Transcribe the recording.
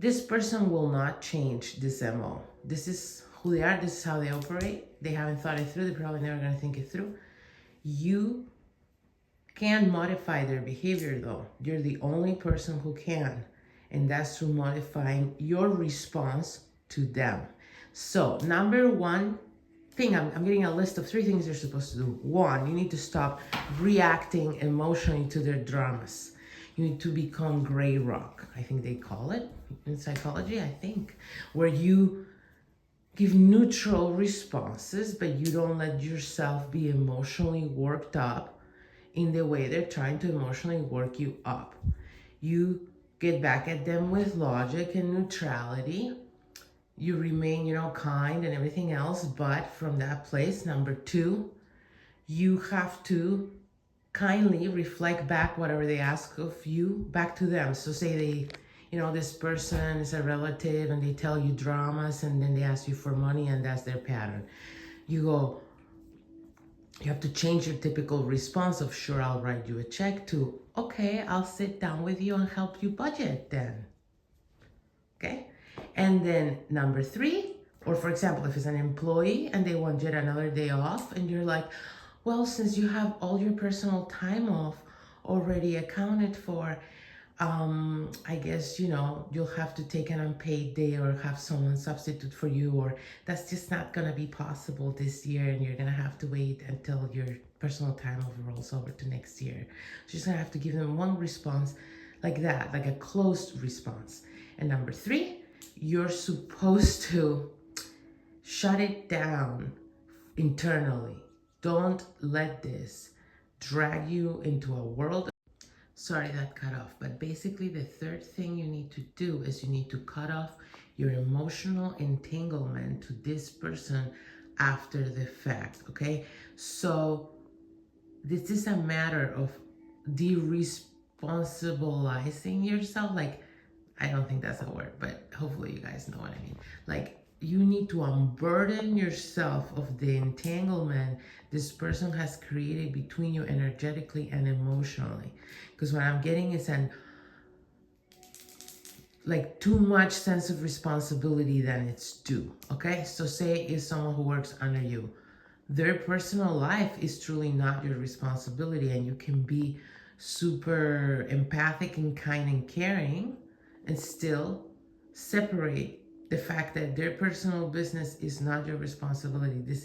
this person will not change this MO. This is who they are. This is how they operate. They haven't thought it through. They're probably never going to think it through. You can modify their behavior though. You're the only person who can. And that's through modifying your response to them. So number one thing, I'm getting a list of 3 things you're supposed to do. 1, you need to stop reacting emotionally to their dramas. You need to become gray rock, I think they call it in psychology, I think, where you give neutral responses, but you don't let yourself be emotionally worked up in the way they're trying to emotionally work you up. You get back at them with logic and neutrality. You remain, kind and everything else, but from that place. Number 2, you have to kindly reflect back whatever they ask of you back to them. So say they, this person is a relative and they tell you dramas and then they ask you for money and that's their pattern. You have to change your typical response of, sure, I'll write you a check, to, okay, I'll sit down with you and help you budget then. Okay? And then number 3, or for example, if it's an employee and they want yet another day off and you're like, well, since you have all your personal time off already accounted for, I guess, you'll have to take an unpaid day or have someone substitute for you, or that's just not going to be possible this year and you're going to have to wait until your personal time off rolls over to next year. So you're just going to have to give them one response like that, like a closed response. And number 3, you're supposed to shut it down internally. Don't let this drag you into a world. Sorry, that cut off. But basically, the 3rd thing you need to do is you need to cut off your emotional entanglement to this person after the fact, okay? So this is a matter of de-responsibilizing yourself. Like, I don't think that's a word, but hopefully you guys know what I mean. Like, you need to unburden yourself of the entanglement this person has created between you energetically and emotionally. Because what I'm getting is too much sense of responsibility than it's due, okay? So say it's someone who works under you. Their personal life is truly not your responsibility, and you can be super empathic and kind and caring and still separate the fact that their personal business is not your responsibility. This